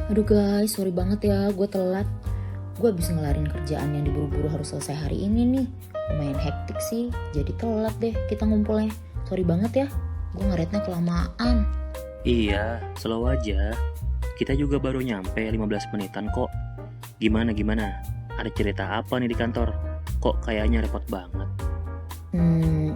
Aduh guys, sorry banget ya, gue telat. Gue habis ngelarin kerjaan yang diburu-buru harus selesai hari ini nih. Lumayan hektik sih, jadi telat deh kita ngumpulnya. Sorry banget ya, gue ngaretnya kelamaan. Iya, slow aja. Kita juga baru nyampe 15 menitan kok. Gimana? Ada cerita apa nih di kantor? Kok kayaknya repot banget?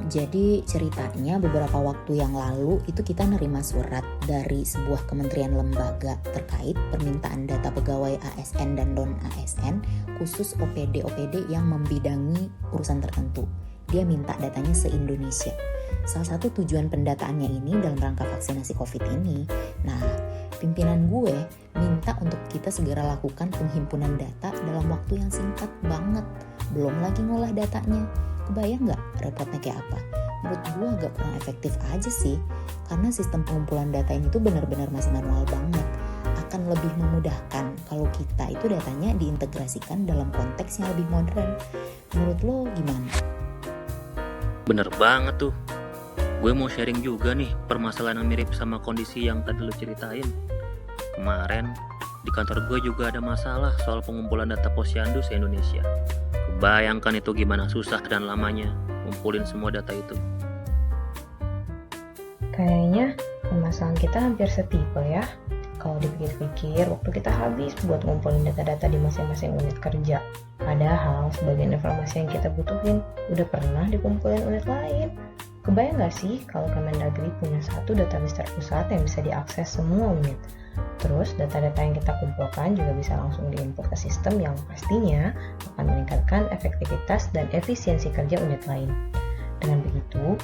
Jadi ceritanya beberapa waktu yang lalu itu kita nerima surat dari sebuah kementerian lembaga terkait permintaan data pegawai ASN dan non-ASN khusus OPD-OPD yang membidangi urusan tertentu. Dia minta datanya se-Indonesia. Salah satu tujuan pendataannya ini dalam rangka vaksinasi COVID ini. Nah, pimpinan gue minta untuk kita segera lakukan penghimpunan data dalam waktu yang singkat banget. Belum lagi ngolah datanya. Kebayang nggak repotnya kayak apa? Menurut gue agak kurang efektif aja sih, karena sistem pengumpulan data ini tuh benar-benar masih manual banget. Akan lebih memudahkan kalau kita itu datanya diintegrasikan dalam konteks yang lebih modern. Menurut lo gimana? Bener banget tuh. Gue mau sharing juga nih permasalahan yang mirip sama kondisi yang tadi lo ceritain. Kemarin di kantor gue juga ada masalah soal pengumpulan data posyandu se-Indonesia. Bayangkan itu gimana susah dan lamanya ngumpulin semua data itu. Kayaknya permasalahan kita hampir setipe ya. Kalau dipikir-pikir, waktu kita habis buat ngumpulin data-data di masing-masing unit kerja. Padahal sebagian informasi yang kita butuhin udah pernah dikumpulin unit lain. Kebayang gak sih kalau Kemendagri punya satu database terpusat yang bisa diakses semua unit? Terus data-data yang kita kumpulkan juga bisa langsung diinput ke sistem yang pastinya akan meningkatkan efektivitas dan efisiensi kerja unit lain. Dengan begitu,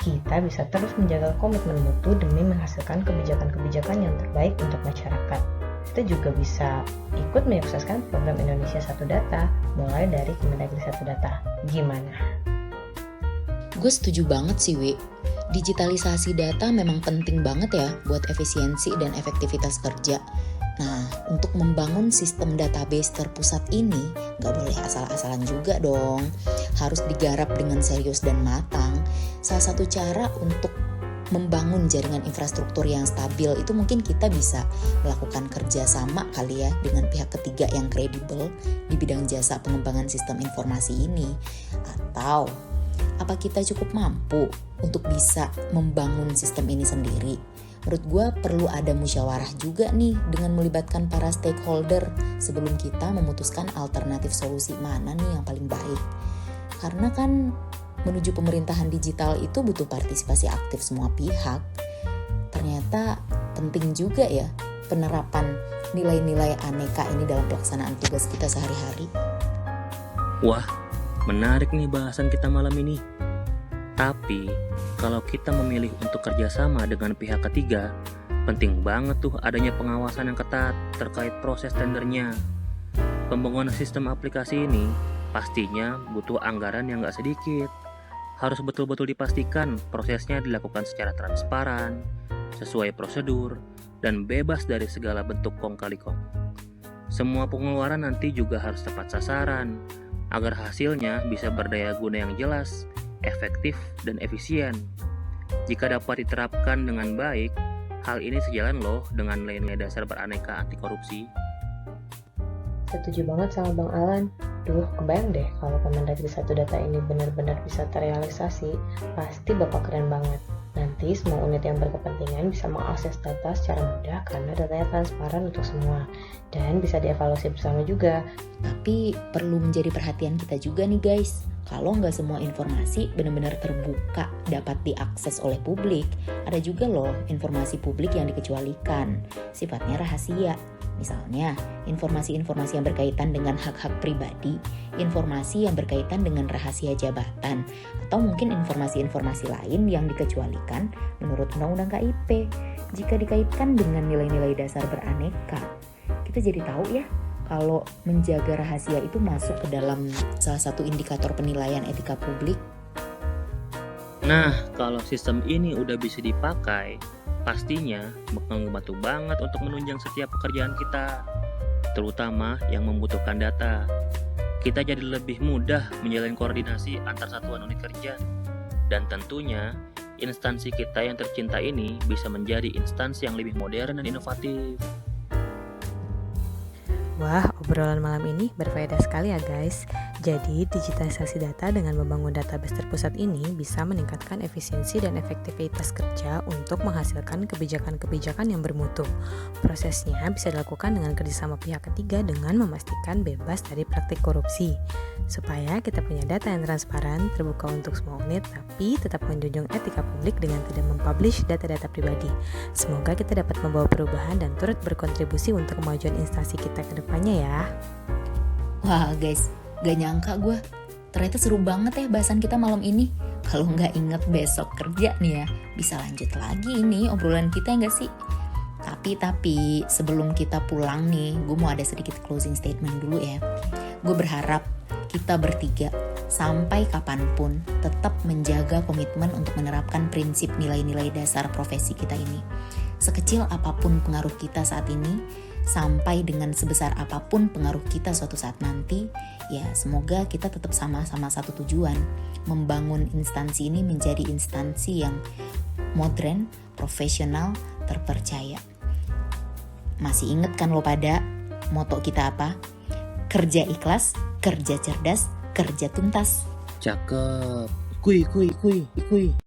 kita bisa terus menjaga komitmen mutu demi menghasilkan kebijakan-kebijakan yang terbaik untuk masyarakat. Kita juga bisa ikut menyukseskan program Indonesia Satu Data, mulai dari Kemendagri Satu Data. Gimana? Gue setuju banget sih, Wi. Digitalisasi data memang penting banget ya buat efisiensi dan efektivitas kerja. Nah, untuk membangun sistem database terpusat ini, gak boleh asal-asalan juga dong. Harus digarap dengan serius dan matang. Salah satu cara untuk membangun jaringan infrastruktur yang stabil itu mungkin kita bisa melakukan kerjasama kali ya dengan pihak ketiga yang kredibel di bidang jasa pengembangan sistem informasi ini. Atau apa kita cukup mampu untuk bisa membangun sistem ini sendiri? Menurut gue perlu ada musyawarah juga nih dengan melibatkan para stakeholder sebelum kita memutuskan alternatif solusi mana nih yang paling baik. Karena kan menuju pemerintahan digital itu butuh partisipasi aktif semua pihak. Ternyata penting juga ya penerapan nilai-nilai aneka ini dalam pelaksanaan tugas kita sehari-hari. Wah, menarik nih bahasan kita malam ini. Tapi, kalau kita memilih untuk kerjasama dengan pihak ketiga, penting banget tuh adanya pengawasan yang ketat terkait proses tendernya. Pembangunan sistem aplikasi ini pastinya butuh anggaran yang gak sedikit. Harus betul-betul dipastikan prosesnya dilakukan secara transparan, sesuai prosedur, dan bebas dari segala bentuk kong kali kong. Semua pengeluaran nanti juga harus tepat sasaran, agar hasilnya bisa berdaya guna yang jelas, efektif, dan efisien. Jika dapat diterapkan dengan baik, hal ini sejalan loh dengan nilai-nilai dasar beraneka anti korupsi. Setuju banget sama Bang Alan. Kebayang deh kalau Kemendagri Satu Data ini benar-benar bisa terrealisasi, pasti bakal keren banget. Nanti semua unit yang berkepentingan bisa mengakses data secara mudah karena datanya transparan untuk semua dan bisa dievaluasi bersama juga. Tapi perlu menjadi perhatian kita juga nih guys. Kalau nggak semua informasi benar-benar terbuka dapat diakses oleh publik, ada juga loh informasi publik yang dikecualikan, sifatnya rahasia. Misalnya, informasi-informasi yang berkaitan dengan hak-hak pribadi, informasi yang berkaitan dengan rahasia jabatan, atau mungkin informasi-informasi lain yang dikecualikan menurut Undang-Undang KIP. Jika dikaitkan dengan nilai-nilai dasar beraneka, kita jadi tahu ya, kalau menjaga rahasia itu masuk ke dalam salah satu indikator penilaian etika publik. Nah, kalau sistem ini udah bisa dipakai, pastinya bakal ngebantu banget untuk menunjang setiap pekerjaan kita, terutama yang membutuhkan data. Kita jadi lebih mudah menjalin koordinasi antar satuan unit kerja. Dan tentunya, instansi kita yang tercinta ini bisa menjadi instansi yang lebih modern dan inovatif. Wah, obrolan malam ini berfaedah sekali ya guys. Jadi, digitalisasi data dengan membangun database terpusat ini bisa meningkatkan efisiensi dan efektivitas kerja untuk menghasilkan kebijakan-kebijakan yang bermutu. Prosesnya bisa dilakukan dengan kerjasama pihak ketiga dengan memastikan bebas dari praktik korupsi. Supaya kita punya data yang transparan, terbuka untuk semua unit, tapi tetap menjunjung etika publik dengan tidak mempublish data-data pribadi. Semoga kita dapat membawa perubahan dan turut berkontribusi untuk kemajuan instansi kita ke depannya ya. Wah guys, gak nyangka gue. Ternyata seru banget ya bahasan kita malam ini. Kalau nggak inget besok kerja nih ya, bisa lanjut lagi nih obrolan kita nggak sih? Tapi sebelum kita pulang nih, gue mau ada sedikit closing statement dulu ya. Gue berharap kita bertiga sampai kapanpun tetap menjaga komitmen untuk menerapkan prinsip nilai-nilai dasar profesi kita ini. Sekecil apapun pengaruh kita saat ini, sampai dengan sebesar apapun pengaruh kita suatu saat nanti, ya semoga kita tetap sama-sama satu tujuan, membangun instansi ini menjadi instansi yang modern, profesional, terpercaya. Masih inget kan lo pada moto kita apa? Kerja ikhlas, kerja cerdas, kerja tuntas. Cakep. Kui.